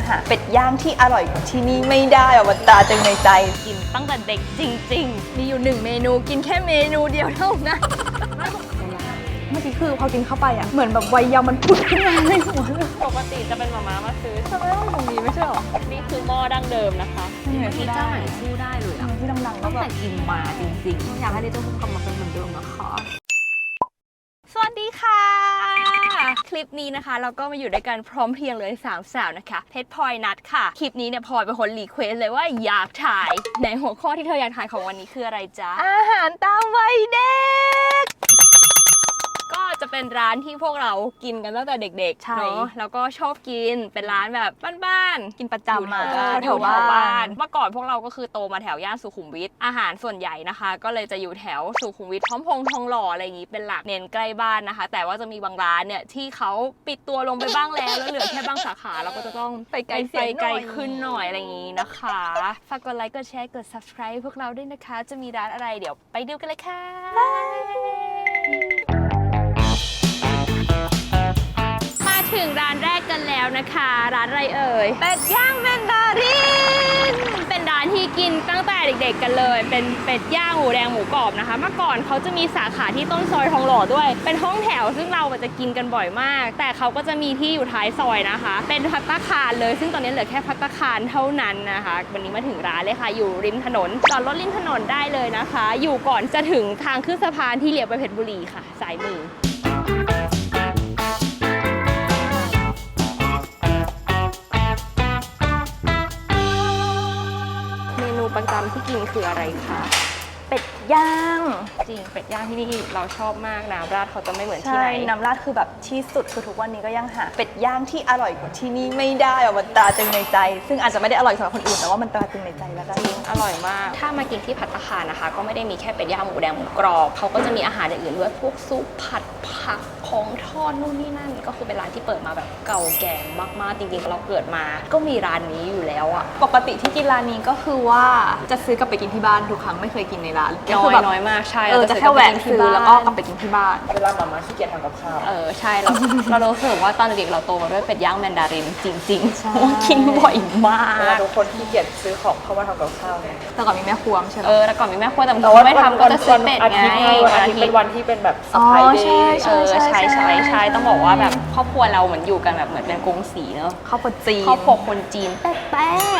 หาเป็ดย่างที่อร่อยกว่าที่นี่ไม่ได้อวตารจึงในใจกินตั้งแต่เด็กจริงๆมีอยู่1 เมนูกินแค่เมนูเดียวเท่านั้นเมื่อกี้คือพอกินเข้าไปอ่ะเหมือนแบบวัยเยาว์มันผุดขึ้นมาในหัวเลยปกติจะเป็นมามาซื้อทำไมต้องตรงนี้ไม่ใช่หรอนี่คือหม้อดั้งเดิมนะคะที่เจ้าไหนสู้ได้เลยอ่ะที่ดังๆตั้งแต่กินมาจริงๆอยากให้ได้เจ้าพุ่งกลับมาเป็นเหมือนเดิมนะคะสวัสดีค่ะคลิปนี้นะคะเราก็มาอยู่ด้วยกันพร้อมเพรียงเลย3 สาวนะคะเพชรพลอยนัทค่ะคลิปนี้เนี่ยพลอยเป็นคนรีเควสเลยว่าอยากถ่ายในหัวข้อที่เธออยากถ่ายของวันนี้คืออะไรจ๊ะอาหารตามวัยเด็กก็จะเป็นร้านที่พวกเรากินกันตั้งแต่เด็กๆเนาะแล้วก็ชอบกินเป็นร้านแบบบ้านๆกินประจำมาแถวบ้านเมื่อก่อนพวกเราก็คือโตมาแถวย่านสุขุมวิทอาหารส่วนใหญ่นะคะก็เลยจะอยู่แถวสุขุมวิทพร้อมพงษ์ทองหล่ออะไรอย่างนี้เป็นหลักเน้นใกล้บ้านนะคะแต่ว่าจะมีบางร้านเนี่ยที่เขาปิดตัวลงไปบ้างแล้วเหลือแค่บางสาขาเราก็จะต้องไปไกลขึ้นหน่อยอะไรอย่างนี้นะคะฝากกดไลค์กดแชร์กด subscribe พวกเราด้วยนะคะจะมีร้านอะไรเดี๋ยวไปดูกันเลยค่ะถึงร้านแรกกันแล้วนะคะร้านอะไรเอ่ยเป็ดย่างแมนดารินเป็นร้านที่กินตั้งแต่เด็กๆกันเลยเป็นเป็ดย่างหมูแดงหมูกรอบนะคะเมื่อก่อนเขาจะมีสาขาที่ต้นซอยทองหล่อด้วยเป็นห้องแถวซึ่งเราจะกินกันบ่อยมากแต่เขาก็จะมีที่อยู่ท้ายซอยนะคะเป็นภัตตาคารเลยซึ่งตอนนี้เหลือแค่ภัตตาคารเท่านั้นนะคะวันนี้มาถึงร้านเลยค่ะอยู่ริมถนนจอดรถริมถนนได้เลยนะคะอยู่ก่อนจะถึงทางขึ้นสะพานที่เลี้ยวไปเพชรบุรีค่ะสายมือประจำที่กินคืออะไรคะเป็ดย่างจริงเป็ดย่างที่นี่เราชอบมากน้ำราดเขาจะไม่เหมือนที่ไหนน้ำราดคือแบบที่สุดคือทุกวันนี้ก็ยังหาเป็ดย่างที่อร่อยกว่าที่นี่ไม่ได้มันตราตรึงในใจซึ่งอาจจะไม่ได้อร่อยสำหรับคนอื่นแต่ว่ามันตราตรึงในใจแล้วจริงอร่อยมากถ้ามากินที่ภัตตาคารนะคะก็ไม่ได้มีแค่เป็ดย่างหมูแดงหมูกรอบเขาก็จะมีอาหารอย่างอื่นด้วยพวกซุปผัดผักของทอดนู่นนี่นั่นก็คือเป็นร้านที่เปิดมาแบบเก่าแก่มากๆจริงๆเราเกิดมาก็มีร้านนี้อยู่แล้วอ่ะปกติที่กินร้านนี้ก็คือว่าจะซื้อกลับไปกินที่บ้านทุกครั้งไม่เคยกินในร้านน้อยมากใช่จะแค่แวะซื้อแล้วก็กลับไปกินที่บ้านเวลามาขี้เกียจทำกับข้าวใช่เรารู้สึกว่าตอนเด็กเราโตมาด้วยเป็ดย่างแมนดารินจริงๆเพราะกินบ่อยมากเวลาทุกคนขี้เกียจซื้อของเข้ามาทำกับข้าวเนี่ยแต่ก่อนมีแม่ครัวใช่ไหมแต่ก่อนมีแม่ครัวแต่ไม่ทำก็จะซื้อเป็ดไงวันอาทิตย์เป็นวันที่เป็นแบบสไปเดย์ใช่ต้องบอกว่าแบบครอบครัวเราเหมือนอยู่กันแบบเหมือนเป็นกงสีเนอะครอบครัวจีนครอบครัวคนจีนแป๊ะ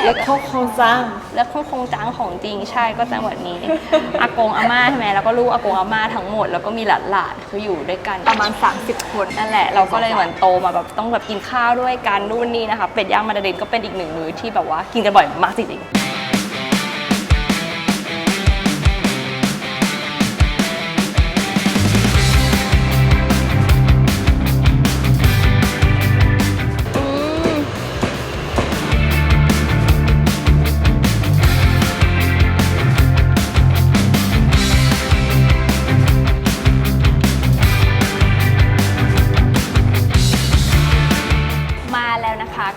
แล้วเขาคงจ้างแล้วคงจ้างของจริงใช่ก็จะแบบนี้อากงอาม่าใช่ไหมแล้วก็ลูกอากงอาม่าทั้งหมดแล้วก็มีหลานคืออยู่ด้วยกันประมาณ30 คนนั่นแหละเราก็เลยเหมือนโตมาแบบต้องแบบกินข้าวด้วยกันนู่นนี่นะคะเป็ดย่างแมนดารินก็เป็นอีก1 มื้อที่แบบว่ากินกันบ่อยมากจริง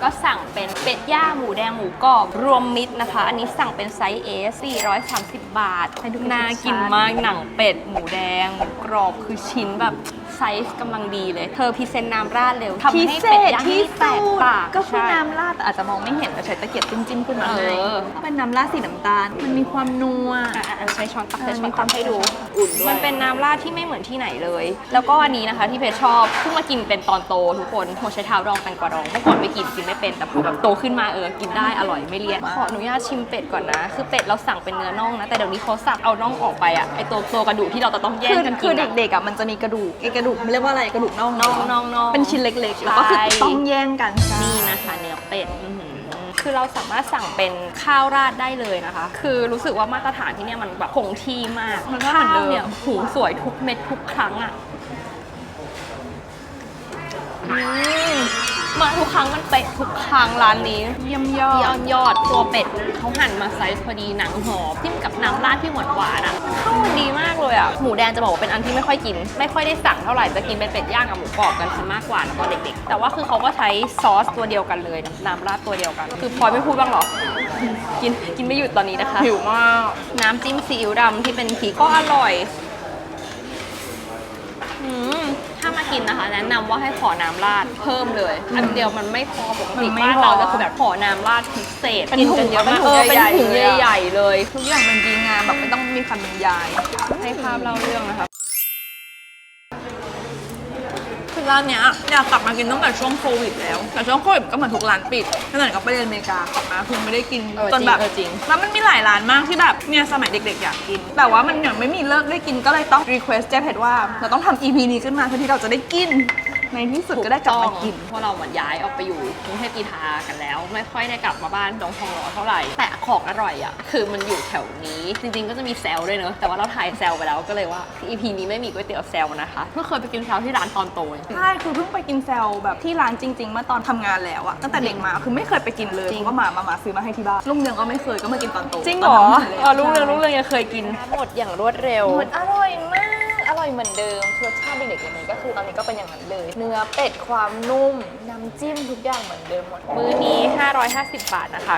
ก็สั่งเป็นเป็ดย่างหมูแดงหมูกรอบรวมมิตรนะคะอันนี้สั่งเป็นไซส์ S 430 บาทน่ากินมากหนังเป็ดหมูแดงหมูกรอบคือชิ้นแบบไซส์กำลังดีเลยเธอพรีเซนต์น้ำราดเร็วทำให้เป็ดย่างที่แตกต่างก็คือน้ำราดแต่อาจจะมองไม่เห็นแต่ใช้ตะเกียบจิ้มขึ้นมาเลยถ้าเป็นน้ำราดสีน้ำตาลมันมีความนัวใช้ช้อนตักให้ดูมันเป็นน้ำราดที่ไม่เหมือนที่ไหนเลยแล้วก็อันนี้นะคะที่เพชรชอบเพิ่งมากินเป็นตอนโตทุกคนหัวไชเท้าดองแตงกวาดองเมื่อก่อนไม่กินไม่เป็นแต่พอแบบโตขึ้นมากินได้อร่อยไม่เลี่ยนขออนุญาตชิมเป็ดก่อนนะคือเป็ดเราสั่งเป็นเนื้อน่องนะแต่เดี๋ยวนี้เขาสับเอาน่องออกไปอ่ะไอตัวกระดูกที่เราจะต้องแยกกันกินคือเด็กๆมันจะมีกระดูกเรียกว่าอะไรกระดูกน่องเป็นชิ้นเล็กๆแล้วก็คือต้องแย่งกันนี่นะคะเนื้อเป็ดคือเราสามารถสั่งเป็นข้าวราดได้เลยนะคะคือรู้สึกว่ามาตรฐานที่เนี่ยมันแบบคงที่มากข้าวเนี่ยหูสวยทุกเม็ดทุกครั้งอ่ะมาทุกครั้งมันเป๊ะทุกครั้งร้านนี้เยี่ยมยอดตัวเป็ดเขาหั่นมาไซส์พอดีหนังหอมจิ้มกับน้ำราดที่หวานอ่ะเข้ากันดีมากเลยอ่ะหมูแดงจะบอกว่าเป็นอันที่ไม่ค่อยกินไม่ค่อยได้สั่งเท่าไหร่จะกินเป็นเป็ดย่างกับหมูกรอบกันซะมากกว่าตอนเด็กๆแต่ว่าคือเขาก็ใช้ซอสตัวเดียวกันเลยน้ำราดตัวเดียวกันคือพลอยไม่พูดบ้างหรอกินไม่หยุดตอนนี้นะคะหิวมากน้ำจิ้มซีอิ๊วดำที่เป็นพริกก็อร่อยถ้า ามากินนะคะแนะนำว่าให้ขอน้ำราดเพิ่มเลยอันเดียวมันไม่พอปกติ มันไม่ บ้านเรา พอ จะคือแบบขอน้ำราดพิเศษ เป็น กิน ถุ กัน ง เยอะมาก เป็นถุง เป็น ใหญ่ๆ ถุง เลยอะ ใหญ่ๆเลย ทุกอย่างมันดีงามแบบไม่ต้องมีคำบรรยาย ให้ภาพเล่าเรื่องนะคะ คือร้านเนี้ยอยากกลับมากินตั้งแต่ช่วงโควิดแล้วแต่ช่วงโควิดก็เหมือนทุกร้านปิดขนาดก็ไปเรียนอเมริกากลับมาคือไม่ได้กิน เออ จนแบบ จริง แล้วมันมีหลายร้านมากที่แบบเนี่ยสมัยเด็กๆอยากกิน แต่ว่ามันยังไม่มีเลิกได้กินก็เลยต้องรีเควสเจ๊เพจว่าเราต้องทำ EP นี้ขึ้นมาเพื่อที่เราจะได้กินในที่สุดก็ได้กลับมากิน เพราะเราเหมือนย้ายออกไปอยู่กรุงเทพกีทากันแล้ว ไม่ค่อยได้กลับมาบ้านดงทองหล่อเท่าไหร่แต่ของอร่อยอ่ะคือมันอยู่แถวนี้จริงๆก็จะมีแซลด้วยเนอะแต่ว่าเราถ่ายแซลไปแล้วก็เลยว่า EP นี้ไม่มีก๋วยเตี๋ยวแซลนะคะเพิ่งเคยไปกินแซลที่ร้านตอนโต ใช่คือเพิ่งไปกินแซลแบบที่ร้านจริง ๆ เมื่อตอนทำงานแล้วอะตั้งแต่เด็กมาคือไม่เคยไปกินเลย จริง เพราะว่ามาซื้อมาให้ที่บ้านลุงเรืองก็ไม่เคยก็มากินตอนโต จริงเหรอ ตนนั้น ลูกเรื่องยังเคยกินหมดอย่างรวดเร็ว มันอร่อยมาก อร่อยเหมือนเดิมรสชาติเด็กๆยังไงก็คือตอนนี้ก็เป็นอย่างนั้นเลย เนื้อเป็ดความนุ่มน้ำจิ้มทุกอย่างเหมือนเดิมหมด มื้อนี้ 550 บาทนะคะ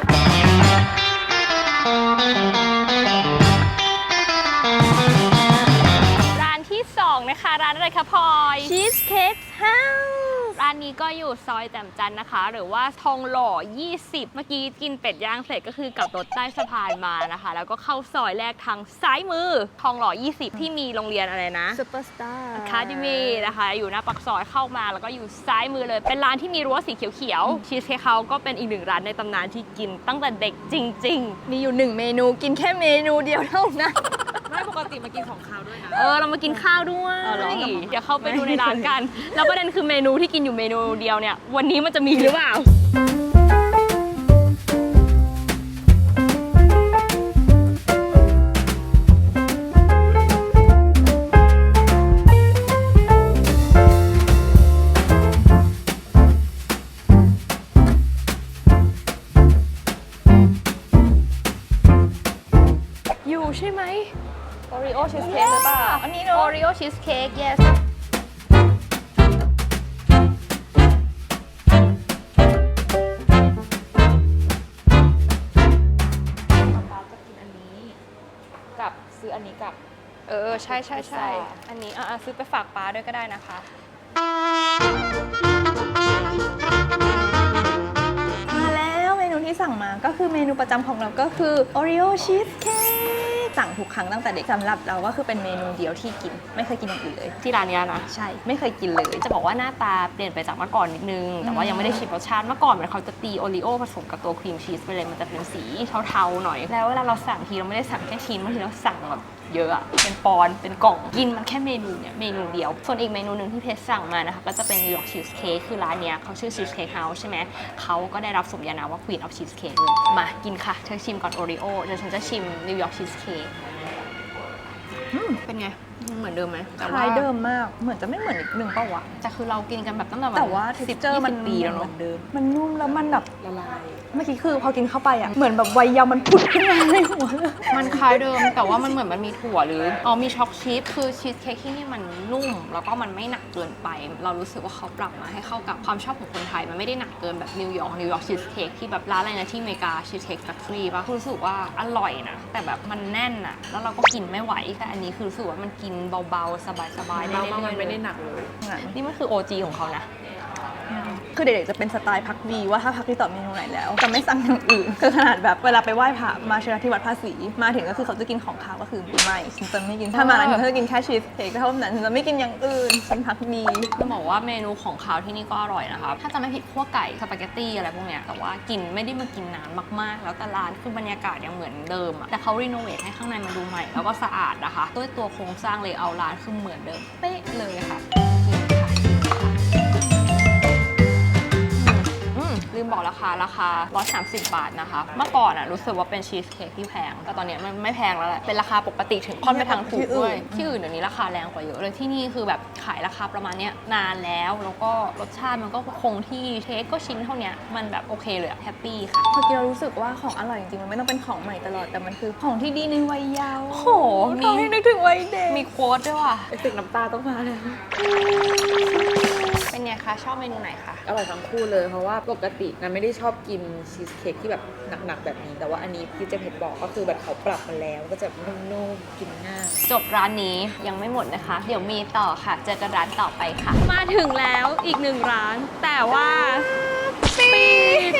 ร้านที่ 2 นะคะ ร้านอะไรคะพลอย Cheesecake House ร้านนี้ก็อยู่ซอยแจ่มจันทร์นะคะ หรือว่าทองหล่อ 20 เมื่อกี้กินเป็ดย่างเสร็จก็คือกลับรถใต้สะพานมานะคะ แล้วก็เข้าซอยแรกทางซ้ายมือทองหล่อ 20 ที่มีโรงเรียนอะไรนะ Superstar Academy นะคะ อยู่หน้าปากซอยเข้ามาแล้วก็อยู่ซ้ายมือเลย เป็นร้านที่มีรั้วสีเขียวๆ ชีสเค้กเขาก็เป็นอีกหนึ่งร้านในตำนานที่กินตั้งแต่เด็กจริง มีอยู่1เมนูกินแค่เมนูเดียวเท่านั้น ไม่ปกติมากินของคาวด้วยนะ ๆ เรามากินข้าวด้วย เอาเหรอ เดี๋ยวเข้าไปดูในร้านกัน แล้วประเด็นคือเมนูที่กินอยู่เมนูเดียวเนี่ย วันนี้มันจะมีหรือเปล่า อยู่ใช่ไหม Oreo cheesecake หรือเปล่าอันนี้เนอะ Oreo cheesecake yes กับซื้ออันนี้กับ ใช่ใช่ใช่อันนี้ซื้อไปฝากป้าด้วยก็ได้นะคะ มาแล้วเมนูที่สั่งมาก็คือเมนูประจำของเราก็คือ Oreo cheesecake สั่งทุกครั้งตั้งแต่เด็กสำหรับเราก็คือเป็นเมนูเดียวที่กินไม่เคยกินอย่างอื่นเลย ที่ร้านเนี้ยนะ ใช่ไม่เคยกินเลย จะบอกว่าหน้าตาเปลี่ยนไปจากเมื่อก่อนนิดนึง แต่ว่ายังไม่ได้ชิมรสชาติเมื่อก่อนมันเขาจะตีโอรีโอผสมกับตัวครีมชีสไปเลยมันจะเป็นสีเทาๆหน่อย แล้วเวลาเราสั่งทีเราไม่ได้สั่งแค่ชิ้นบางทีเราสั่งแบบเยอะอะเป็นปอนด์เป็นกล่องกินมันแค่เมนูเนี่ยเมนูเดียว ส่วนอีกเมนูหนึ่งที่เพชรสั่งมานะคะก็จะเป็นนิวยอร์กชีสเค้กคือร้านเนี้ยเขาชื่อชีสเค้กเฮาส์ใช่ไหมเขาก็ได้รับสมญานามว่า Queen of Cheesecake เลยมากินค่ะเธอชิมก่อนโอรีโอเดี๋ยวฉันจะชิมนิวยอร์กชีสเค้กเป็นไงเหมือนเดิมไหม คล้ายเดิมมากเหมือนจะไม่เหมือนอีกหนึ่งเปล่าวะ แต่คือเรากินกันแบบตั้งแต่ แต่ว่า 10 texture มัน 20 ปีแล้ว เหมื เนาะ อนเดิมมันนุ่มแล้วมันแบบ ละลาย เมื่อกี้คือพอกินเข้าไปอ่ะเหมือนแบบวัยเยาว์มันผุดขึ้นมาในหัวเลย มันคล้ายเดิมแต่ว่ามันเหมือนมันมีถั่วหรือมีช็อกชีสคือชีสเค้กที่นี่มันนุ่มแล้วก็มันไม่หนักเกินไป เรารู้สึกว่าเขาปรับมาให้เข้ากับความชอบของคนไทยมันไม่ได้หนักเกินแบบนิวยอร์กชีสเค้กที่แบบร้านอะไรนะที่อเมริกาชีสเค้กแฟคทอรี่ป่ะคือรู้สึกว่าอร่อยนะแต่แบบมันแน่นอะแล้วเราก็กินไม่ไหวแต่อันนี้คือรู้สึกว่ามันกินเบาๆสบายๆได้ เรา เรื่ ว่า อยๆ มันไม่ได้หนักเลย นี่มันคือ OG ของเขานะ คือเด็กๆจะเป็นสไตล์พักดีว่าถ้าพักดีต่อเมนูไหนแล้วจะไม่สั่งอย่างอื่นคือขนาดแบบเวลาไปไหว้พระมาเชิญที่วัดภาษีมาถึงก็คือเขาจะกินของคาวก็คือไม่ฉันจะไม่กินถ้ามาร้านฉันจะกินแค่ชีสเค้กเท่านั้นฉันจะไม่กินอย่างอื่นฉันพักดี จะบอกว่าเมนูของเขาที่นี่ก็อร่อยนะคะถ้าจะไม่ผิดคั่วไก่สปาเกตตี้อะไรพวกเนี้ยแต่ว่ากินไม่ได้มากินนานมากๆ แล้วแต่ร้านคือบรรยากาศยังเหมือนเดิมอะแต่เขารีโนเวทให้ข้างในมันดูใหม่แล้วก็สะอาดนะคะด้วยตัวโครงสร้างเลยเอาร้านคือเหมือนเดิมเป๊ะเลยค่ะลืมบอกราคา130 บาทนะคะเมื่อก่อนอะรู้สึกว่าเป็นชีสเค้กที่แพงแต่ตอนนี้มันไม่แพงแล้วแหละเป็นราคาปกติถึงค่อนไปทางถูกด้วยที่อื่นเดี๋ยวนี้ราคาแรงกว่าเยอะเลยที่นี่คือแบบขายราคาประมาณเนี้ยนานแล้วแล้วก็รสชาติมันก็คงที่เค้กก็ชิ้นเท่านี้มันแบบโอเคเลยอะแฮปปี้ค่ะ พอกินเรารู้สึกว่าของอร่อยจริงๆมันไม่ต้องเป็นของใหม่ตลอดแต่มันคือของที่ดีในวัยเยาว์ โอ้โห ทำให้นึกถึงวัยเด็ก มีโค้ดด้วยว่ะ ไอตึกน้ำตาต้องมาแล้ว เป็น ไงคะชอบเมนูไหนคะ อร่อยทั้งคู่เลยเพราะว่าปกตินันไม่ได้ชอบกินชีสเค้กที่แบบหนักๆแบบนี้ แต่ว่าอันนี้ที่เจเพชรบอกก็คือแบบเขาปรับมาแล้วก็จะนุ่มๆกินง่าย จบร้านนี้ยังไม่หมดนะคะ เดี๋ยวมีต่อค่ะเจอกันร้านต่อไปค่ะ มาถึงแล้วอีกหนึ่งร้าน แต่ว่าปิด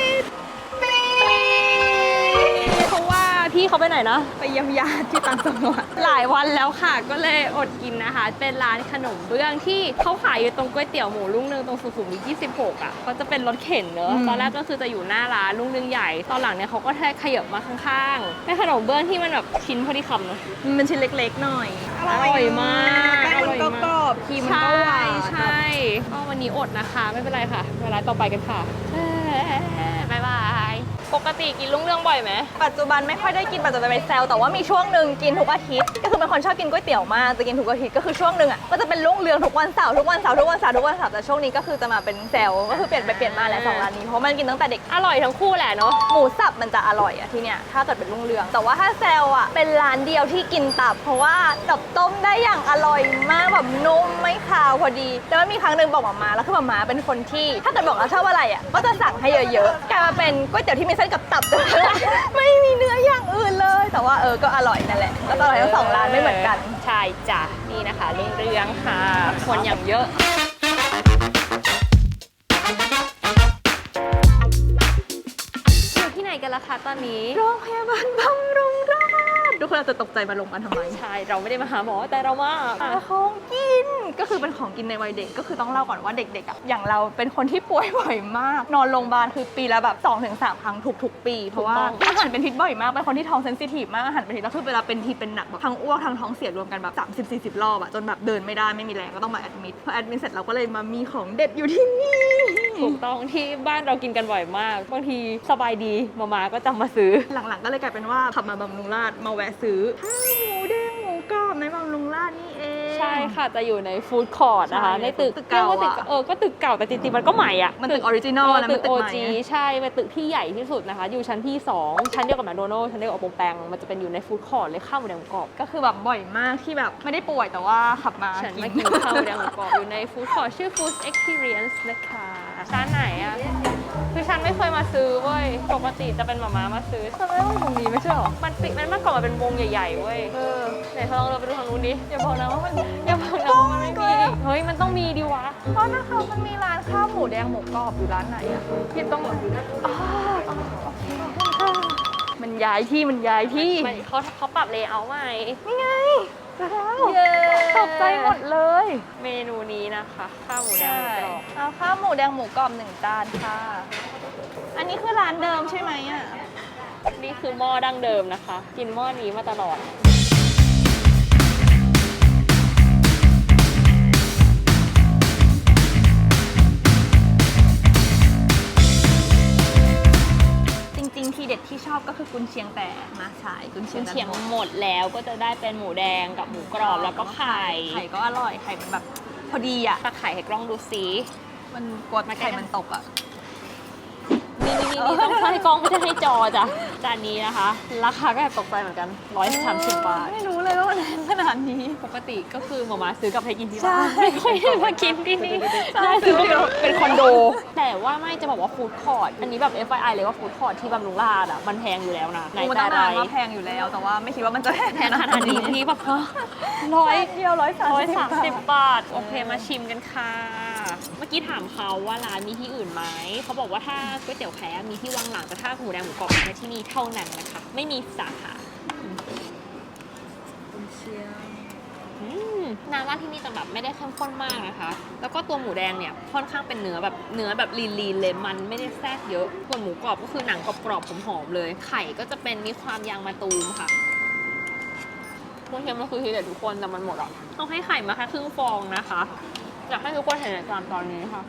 เพราะว่าพี่เขาไปไหนนะ ไปเยี่ยมญาติที่ต่างจังหวัด หลายวันแล้วค่ะ ก็เลยอดกินนะคะ เป็นร้านขนมเบื้องที่เขาขายอยู่ตรงก๋วยเตี๋ยวหมูลุงนึงตรงสุขุมวิท26อ่ะก็จะเป็นรถเข็นเนอะ อืม ตอนแรกก็คือจะอยู่หน้าร้านลุงนึงใหญ่ ตอนหลังเนี่ยเขาก็แค่ขยับมาข้างๆเป็นขนมเบื้องที่มันแบบชิ้นพอดีคำเนอะ มันเป็นชิ้นเล็กๆหน่อย อร่อยมาก แป้งมันก็กรอบครีมมันก็หวาน ใช่ก็วันนี้อดนะคะ ไม่เป็นไรค่ะเวลาต่อไปกันค่ะบ๊ายบายปกติกินลุงเรื่องบ่อยไหม ปัจจุบันไม่ค่อยได้กินปัจจุบันเป็นแซลแต่ว่ามีช่วงหนึ่งกินทุกอาทิตย์ก็คือเป็นคนชอบกินก๋วยเตี๋ยวมากจะกินทุกอาทิตย์ก็คือช่วงหนึ่งอ่ะก็จะเป็นรุ่งเรืองทุกวันเสาร์ทุกวันเสาร์ทุกวันเสาร์ทุกวันเสาร์แต่ช่วงนี้ก็คือจะมาเป็นแซลก็คือเปลี่ยนไปเปลี่ยนมาแหละสองร้านนี้เพราะมันกินตั้งแต่เด็ก อร่อยทั้งคู่แหละเนาะ หมูสับมันจะอร่อยอะที่เนี้ยถ้าเกิดเป็นรุ่งเรืองแต่ว่าถ้าแซลอะเป็นร้านเดียวที่กินตับ เพราะว่าตับต้มได้อย่างอร่อยมากแบบนุ่มไม่คาวพอดีแต่ว่ามีครั้งหนึ่งบอกหมาแล้วคือหมาเป็นคนที่ถ้าเกิดบอกเราชอบอะไรอะก็จะสั่งให้เยอะๆกลายมาเป็นก๋วยเตี๋ยวที่มีเส้นกับตับ ไม่มีเนื้ออย่างอื่นเลย แต่ว่าก็อร่อยนั่นแหละก็อร่อยทั้งสองร้านไม่เหมือนกัน ใช่จ้ะนี่นะคะลุงเรืองค่ะ คนอย่างเยอะอยู่ที่ไหนกันล่ะคะตอนนี้ โรงพยาบาลบำรุงราษฎร์ทุกคนอาจจะตกใจมาโรงพยาบาลทำไม ใช่เราไม่ได้มาหาหมอแต่เรามา ของกินก็คือเป็นของกินในวัยเด็กก็คือต้องเล่าก่อนว่าเด็กๆอ่ะอย่างเราเป็นคนที่ป่วยบ่อยมาก นอนโรงพยาบาลคือปีละแบบ 2-3 ครั้งทุกๆปี เพราะว่าอาหารเป็นพิษบ่อยมากเป็นคนที่ท้องเซนซิทีฟมากอาหารเป็นพิษแล้วคือเวลาเป็นทีเป็นหนักแบบทั้งอ้วกทั้งท้องเสียรวมกันแบบ30-40 รอบอะจนแบบเดินไม่ได้ไม่มีแรงก็ต้องมาแอดมิดพอแอดมิดเสร็จเราก็เลยมามีของเด็ดอยู่ที่นี่ ถูกต้องที่บ้านเรากินกันบ่อยมากบางทีสบายดีมาก็จำมาซื้อ หลังๆก็เลยกลายเป็นว่าขับมาบำรุงราษฎร์มาแวะซื้อข้าวหมูแดงหมูกรอบในบำรุงราษฎร์นี่เอง ใช่ค่ะจะอยู่ในฟู้ดคอร์ทนะคะ ใช่ ในตึก ตึกเก่า รียว่ อะ ก็ตึกเก่าแต่จริงๆมันก็ใหม่อ่ะ มันตึกออริจินอลนะ ตึ มัน ก ตึก โอ ใหม่ จีใช่เป็นตึกที่ใหญ่ที่สุดนะคะ อยู่ชั้นที่ 2 ชั้นเดียวกับแมคโดนัลด์ชั้นเดียวกับโปงแปงมันจะเป็นอยู่ในฟู้ดคอร์ทเลยข้าวหมูแดงหมูกรอบ ก็คือแบบบ่อยมากที่แบบไม่ได้ป่วยแต่ว่าขับมา ฉัน กิ มาน กินข้าวหมูแดงหมูกรอบอยู่ในฟู้ดคอร์ทชื่อ Food Experience นะคะร้านไหนอ่ะคือฉันไม่เคยมาซื้อเว้ยปกติจะเป็นหมามาซื้อ ทำไมว่าตรงนี้ไม่ใช่หรอ มันปิดมันเมื่อก่อนมันเป็นวงใหญ่ๆเว้ยไหนเธอลองเดินไปดูทางนู้นดิ อย่าบอกนะว่ามัน อย่าบอกนะว่ามันไม่มีเฮ้ยมันต้องมีดิวะ เพราะนะคะมันมีร้านข้าวหมูแดงหมูกรอบอยู่ร้านไหนอะพี่ต้องอ๋อโอเคขอบคุณค่ะ มันย้ายที่เขาปรับเลเยอร์ใหม่ นี่ไงแล้ว เย้ ตกใจหมดเลย เมนูนี้นะคะข้าวหมูแดงหมูกรอบ เอาข้าวหมูแดงหมูกรอบ1 จานค่ะ อันนี้คือร้านเดิมใช่ไหมอะ นี่คือหม้อดั้งเดิมนะคะ กินหม้อนี้มาตลอด จริงๆทีเด็ดที่ชอบก็คือกุนเชียงแต่มาสายกุนเชียง เฉียงหมดแล้วก็จะได้เป็นหมูแดงกับหมูกรอบแล้วก็ไข่ ไข่ก็อร่อยไข่มันแบบพอดีอะ ตักไข่ให้กล้องดูซิ มันกลัวไข่มันตกอะ นี่ต้องให้กล้องไม่ใช่ให้จอจ้ะจานนี้นะคะ ราคาก็แอบตกใจเหมือนกัน130 บาท ไม่รู้เลยว่ามันแพงขนาดนี้ ปกติก็คือหมาซื้อกลับให้กินที่ ใช่ บ้านไม่ค่อยได้มากินที่นี่ ใช่ ได้ซื้อเป็นคอนโด แต่ว่าไม่จะบอกว่าฟู้ดคอร์ทอันนี้แบบ FYI เลยว่าฟู้ดคอร์ทที่บำรุงราษฎร์อ่ะมันแพงอยู่แล้วนะไหน มัน แต่ ตั้ง ไร นานว่าแพงอยู่แล้ว แต่ว่าไม่คิดว่ามันจะแพ แพงขนาดนี้ที่แบบเดียว130 บาท โอเคมาชิมกันค่ะ เมื่อกี้ถามเขาว่าร้านมีที่อื่นไหมเขาบอกว่าถ้าก๋วยเตี๋ยวแพ้มีที่วังหลังแต่ถ้าหมูแดงหมูกรอบมีที่นี่เท่านั้นนะคะ ไม่มีสาขาน้ำราดที่นี่จะแบบไม่ได้เข้มข้นมากนะคะ แล้วก็ตัวหมูแดงเนี่ยค่อนข้างเป็นเนื้อแบบลีนๆเลยมันไม่ได้แทรกเยอะ ส่วนหมูกรอบก็คือหนังกรอบๆหอมๆเลย ไข่ก็จะเป็นมีความยางมะตูมค่ะคุณเค็มมันคือทีเด็ดทุกคนแต่มันหมดอ่ะต้องให้ไข่มาแค่ครึ่งฟองนะคะอยากให้ทุกคนเห็นในจานตอนนี้ค่ะ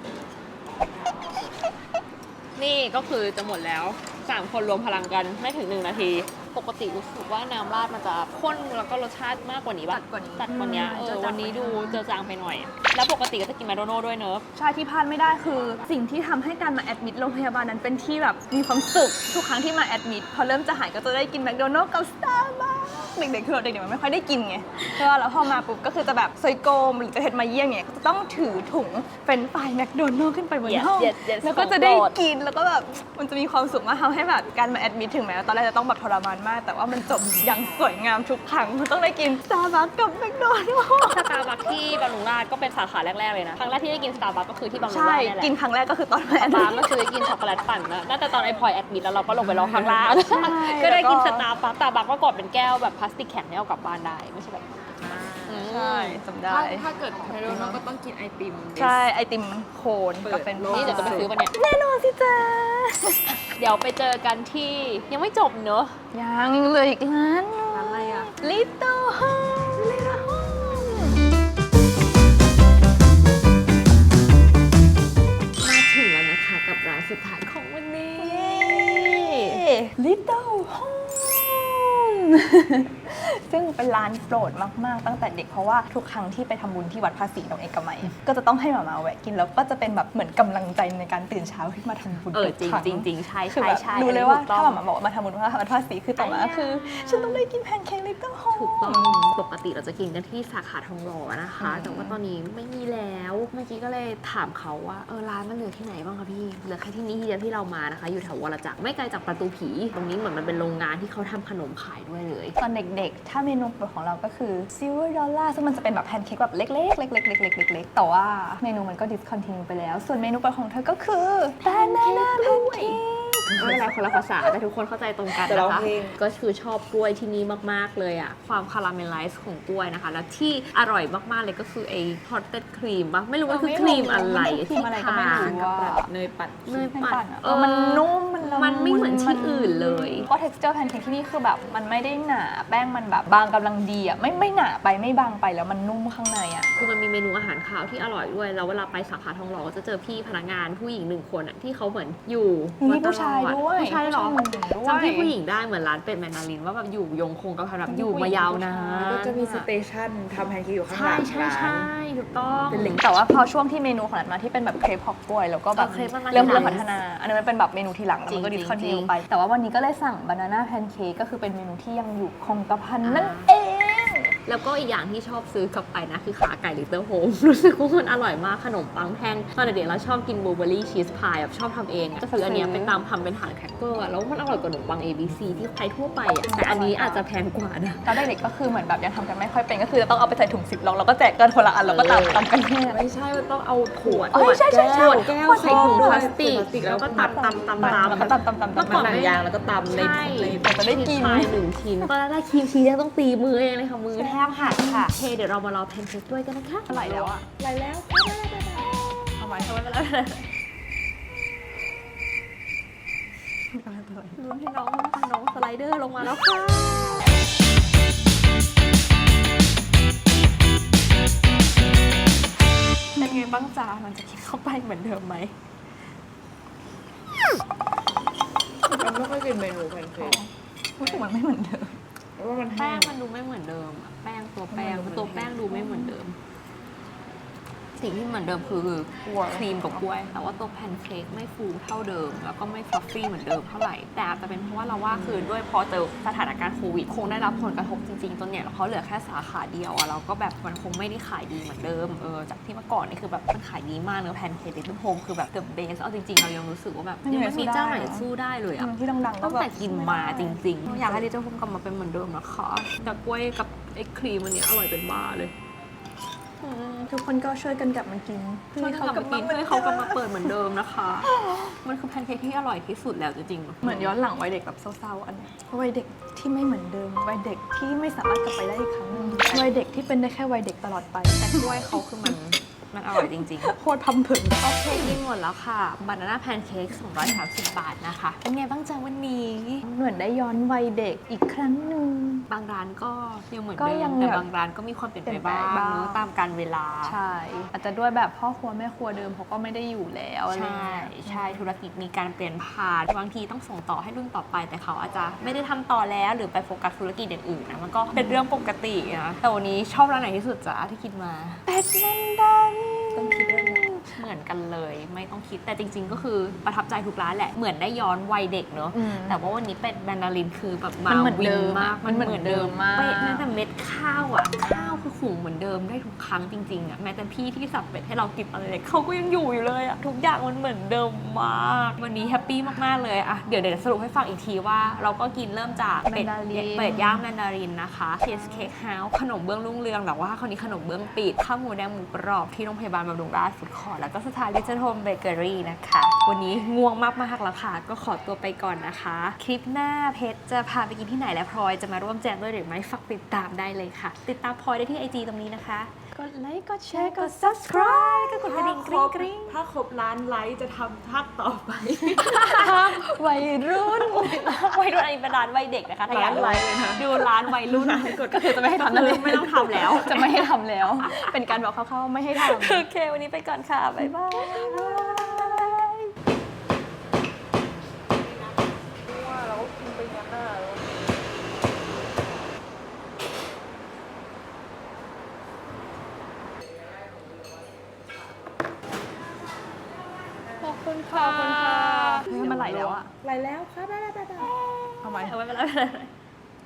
นี่ก็คือจะหมดแล้ว3 คนรวมพลังกันไม่ถึง1 นาที ปกติรู้สึกว่าน้ำราดมันจะข้นแล้วก็รสชาติมากกว่านี้ป่ะ จัดกว่านี้ จัดกว่านี้วันนี้ดูเจอจางไปหน่อย แล้วปกติก็จะกินแมคโดนัลด์ด้วยเนอะ ใช่ที่พลาดไม่ได้คือสิ่งที่ทำให้การมาแอดมิดโรงพยาบาลนั้นเป็นที่แบบมีความสุขทุกครั้งที่มาแอดมิดพอเริ่มจะหายก็จะได้กินแมคโดนัลด์กับสตาร์บัคเด็กๆคือเด็กๆมันไม่ค่อยได้กินไงแล้วพอมาปุ๊บก็คือจะแบบซอยโกมหรือจะเฮ็ดมาเยี่ยงเนี่ยก็จะต้องถือถุงเฟรนช์ฟรายแมคโดนัลด์ขึ้นไปบนห้อง yes แล้วก็จะได้กินแล้วก็แบบมันจะมีความสุขมากทำให้แบบการมาแอดมิดถึงแม้ว่าตอนแรกจะต้องแบบทรมานมาก แต่ว่ามันจบอย่างสวยงามทุกครั้งมันต้องได้กินสตาร์บัคกับแมคโดนัลด์ สตาร์บัคที่บำรุงราษฎร์ก็เป็นสาขาแรกๆเลยนะครั้งแรกที่ได้กินสตาร์บัคก็คือที่บำรุง ใช่ ราษฎร์เนี่ยแหละ กินครั้งแรกก็คือตอนมาแอดมิ ปา ด ก็คือได้กินช็อกโกแลตปั่นนะน่าจะตอนไอพลอยแอดมิดแล้วเราก็ลงไปรอข้างล่าง ใช่ ก็ได้กิน แล้วก็ สตาร์บัคเมื่อก่อนเป็นแก้วแบบพลาสติกแข็งเนี่ยเอากลับบ้านได้ไม่ใช่แบบอืม ใช่จำได้ ถ้าเกิดแมคโดนัลด์ก็ต้องกินไอติม ใช่ไอติมโคนกับเป็น นี่เดี๋ยวจะไปซื้อมาเนี่ย แน่นอนสิจ้า เดี๋ยวไปเจอกันที่ยังไม่จบเนอะ ยังเหลยอีกร้าน อะไรอ่ะ Little Home Little Home มาถึงแล้วนะคะกับร้านสุดท้ายของวันนี้ Little Home ซึ่งเป็นร้านโปรดมากๆตั้งแต่เด็กเพราะว่าทุกครั้งที่ไปทำบุญที่วัดภาษีตรงเอกมัยก็จะต้องให้หมาแวะกินแล้วก็จะเป็นแบบเหมือนกำลังใจในการตื่นเช้าขึ้นมาทำบุญ จ ทุกครั้ง ริงใช่ คือ ใช่ แบบ ใช่ รู้เลยว่า ถูกต้ ถ้า อง หมาบอกว่ามาทำบุญที่วัดภาษีคือต่อมาคือ ฉันต้องได้กินแพนเค้ก Little Home ถูกต้องปกติเราจะกินกันที่สาขาทองหล่อนะคะ แต่ว่าตอนนี้ไม่มีแล้วเมื่อกี้ก็เลยถามเขาว่าร้านมันเหลือที่ไหนบ้างคะพี่เหลือแค่ที่นี่ที่เดียวที่เรามานะคะอยู่แถววรจักรไม่ไกลจากประตูผีตรงนี้เหมือนมันเป็นโรงงานที่เขาทำขนมขายด้วยเลย ตอนเด็กๆ ถ้าเมนูโปรดของเราก็คือ Silver Dollar ซึ่งมันจะเป็นแบบแพนเค้กแบบเล็กๆ เล็กๆ เล็กๆ แต่ว่าเมนูมันก็ discontinue ไปแล้ว ส่วนเมนูโปรดของเธอก็คือ Banana Pancake ไม่เป็นไรคนละภาษาแต่ทุกคนเข้าใจตรงกัน จะร้ นะ อง คะ เพลง ก็คือชอบกล้วยที่นี่มากๆเลยอะความคาราเมลไลซ์ของกล้วยนะคะ แล้วที่อร่อยมากๆเลยก็คือไอ้ potted cream ปะไม่รู้ว่าคือครีมอะไร ครีมอะไรก็ไม่รู้ ที่ ว่า ทา เนยปั่น เนย ไม่ ปั่ ปั่ น นอะมันนุ่มมันละมุ มันไม่เหมือนที่อื่นเลย ก็ texture แพนเค้กที่นี่คือแบบมันไม่ได้หนาแป้งมันแบบบางกำลังดีอะไม่หนาไปไม่บางไปแล้วมันนุ่มข้างในอะ คือมันมีเมนูอาหารคาวที่อร่อยด้วยแล้วเวลาไปสาขาทองหล่อก็จะเจอพี่พนักงานผู้หญิงหนึ่งคนอะที่เขาเหมือนอยู่ มีผู้ชายด้วย ผู้ชายเหรอ ผู้ชายด้วย จำพี่ผู้หญิงได้เหมือนร้านเป็ดแมนดารินว่าแบบอยู่ยงคงกับแบบอยู่มายาวนาน ก็จะมีสเตชันทำแพนเค้กอยู่ข้างห ใช่ ลัง ใช่ ร้าน ใช่ถูกต้อง เป็นลิงก์แต่ว่าพอช่วงที่เมนูของนัดมาที่เป็นแบบเครปฮอกกล้วยแล้วก็แบบ เครปมันมา เริ่ม ทีหลัง พัฒนา อันนี้มันเป็นแบบเมนูทีหลังแล้วมันก็ จริ ดิ ง สคอน จริ ทิว ง ไป แต่ว่าวันนี้ก็เลยสั่งบานาน่าแพนเค้กก็คือเป็นเมนูที่ยังอยู่คงกระพันนั่นเอง แล้วก็อีกอย่างที่ชอบซื้อกลับไปนะคือขาไก่ลิตเติ้ลโฮม รู้สึกว่ามันอร่อยมากขนมปังแท่งตอนเด็กๆเราชอบกินบลูเบอร์รี่ชีสพายแบบชอบทำเองจะซื้ออันเนี้ยไปตามทำเป็นฐานแครกเกอร์อะแล้วมันอร่อยกว่าขนมปัง ABC ที่ใครทั่วไปอะแต่อันนี้อาจจะแพงกว่านะ ตอนเด็กๆก็คือเหมือนแบบยังทำกันไม่ค่อยเป็นก็คือจะต้องเอาไปใส่ถุงซิปล็อกแล้วก็แจกกันคนละอันแล้วก็ตำกันแค่ ไม่ใช่มันต้องเอาขวด อ๋อใช่ใช่ใช่ แก้วใส่ถุงพลาสติก แล้ แล้ว ว ก็ ก็ ตั ตำ ด แล้วก็ตำ เมื่อก่อน หนังยางแล้วก็ตำใน ใช่ แต่จะได้กิน พาย1 ชิ้นตอนแรกครีมชีสยังต้องตีมือเองเลยค่ะมือแทบหักค่ะโอเคเดี๋ยวเรามารอแพนเค้กด้วยกันนะคะ อร่อยแล้วอะ อะไรแล้ว เอาไว้เอาไว้ไปแล้ว ลุ้นให้น้องสไลเดอร์ลงมาแล้วค่ะ เป็นไงบ้างจ้ามันจะกินเข้าไปเหมือนเดิมไหม มันไม่ค่อยเป็นเมนูแพนเค้ก รู้สึกมันไม่เหมือนเดิม เพราะว่ามัน แป้ แห้ ง ง มันดูไม่เหมือนเดิมอะแป้งตัวแป้งดูไม่เหมือนเดิม สิ่งที่เหมือนเดิมคือครีมกับกล้วย แต่ว่าตัวแพนเค้กไม่ฟูเท่าเดิม แล้วก็ไม่ฟลัฟฟี่เหมือนเดิมเท่าไหร่ แต่อาจจะเป็นเพราะว่าเราว่าคือด้วยพอเจอสถานการณ์โควิดคงได้รับผลกระทบจริงๆจนเนี่ยเขาเหลือแค่สาขาเดียวอะเราก็แบบมันคงไม่ได้ขายดีเหมือนเดิมจากที่เมื่อก่อนนี่คือแบบมันขายดีมากเนื้อแพนเค้กลิตเติ้ลโฮมคือแบบ the best เอาจริงๆเรายังรู้สึกว่าแบบยังไม่มีเจ้าไหนสู้ได้เลยอะ ที่ดังๆก็ ตั้ง แบบ แต่กินมาจริงๆ อยากให้ลิตเติ้ลโฮมกลับมาเป็นเหมือนเดิมนะคะแต่กล้วยกับไอ้ครีมอันเนี้ยอร่อยเป็นบ้าเลย ทุกคนก็ช่วยกันกลับมากิน ช่วยเขากลับมากินให้เขากลับมาเปิดเหมือนเดิมนะคะ มันคือแพนเค้กที่อร่อยที่สุดแล้วจริงๆ เหมือนย้อนหลังวัยเด็กแบบเศร้าๆอันนี้วัยเด็กที่ไม่เหมือนเดิมวัยเด็กที่ไม่สามารถกลับไปได้อีกครั้งหนึงวัยเด็กที่เป็นได้แค่วัยเด็กตลอดไป แต่กล้วยเขาคือมัน มันอร่อยจริงๆ โคตรพัมผึ่ง โอเคกินหมดแล้วค่ะบานาน่าแพนเค้ก230 บาทนะคะเป็นไงบ้างจังวันนี้ เหมือนได้ย้อนวัยเด็กอีกครั้งหนึ่ง บางร้านก็ยังเหมือน ก็ เดิ ยัง มแต่ แบบ บางร้านก็มีความเปลี่ยน เปลี่ ไป ยนแปล บ้าง ง บ้าง เนอะตามกาลเวลา ใช่ อาจจะด้วยแบบพ่อครัวแม่ครัวเดิมเขาก็ไม่ได้อยู่แล้วอะไร ใช่ เงี้ย ใช่ธุรกิจมีการเปลี่ยนผ่านบางทีต้องส่งต่อให้รุ่นต่อไป แต่เขาอาจจะไม่ได้ทำต่อแล้วหรือไปโฟกัสธุรกิจอย่างอื่นนะมันก็เป็นเรื่องปกตินะแต่วันนี้ชอบร้านไหนที่สุดจ๊ะที่คิดมา เป็ดแมนดัน ต้องคิดด้วยนะเหมือนกันเลยไม่ต้องคิดแต่จริง ๆ ก็คือประทับใจทุกร้านแหละเหมือนได้ย้อนวัยเด็กเนอะ อืม แต่ว่าวันนี้เป็ดแมนดารินคือแบบ มันเหมือนเดิม วิงมาก มันเหมือนเดิมมาก เป๊ะแม้แต่เม็ดข้าวอ่ะข้าวคือหุงเหมือนเดิมได้ทุกครั้งจริงๆอ่ะแม้แต่พี่ที่สับเป็ดให้เรากินตอนเด็กเขาก็ยังอยู่อยู่เลยอ่ะทุกอย่างมันเหมือนเดิมมากวันนี้แฮปปี้มากๆเลยอ่ะเดี๋ยวสรุปให้ฟังอีกทีว่าเราก็กินเริ่มจากเป็ด แมนดาริน เป็ดย่างแมนดารินนะคะเชสเค้กเฮาส์ขนมเบื้องรุ่งเรืองแต่ว่าคราวนี้ขนมเบื้องปิดข้าวหมูแดงหมูกรอบที่โรงพยาบาลบำรุงราษฎร์ฟู้ดคอร์ทแล้วก็สถานลิเติ้ลโฮมเบเกอรี่นะคะ วันนี้ง่วงมากๆแล้วค่ะ ก็ขอตัวไปก่อนนะคะ คลิปหน้าเพชรจะพาไปกินที่ไหนและพลอยจะมาร่วมแจมด้วยหรือไม่ฝากติดตามได้เลยค่ะ ติดตามพลอยได้ที่ IG ตรงนี้นะคะ กดไลค์กดแชร์กด subscribe ก็กดกระดิ่งกริ๊งกริ๊ง ถ้าครบล้านไลค์จะทำภาคต่อไป วัยรุ่น วัยรุ่นอันนี้เป็นร้านวัยเด็กนะคะถ้าอยาก ร้านไลฟ์เลยนะ ดูร้านวัยรุ่นกด ก็คือจะไม่ให้ทำนั่นเลย ไม่ต้องทำแล้ว จะไม่ให้ทำแล้ว เป็นการบอกคร่าวๆไม่ให้ทำ โอเค วันนี้ไปก่อนค่ะ บ๊ายบาย ขอบคุณค่ะ เฮ้ยมันไหลแล้วอะ ไลค์แล้วค่ะได้ เอาไหม เอาไว้เป็นไร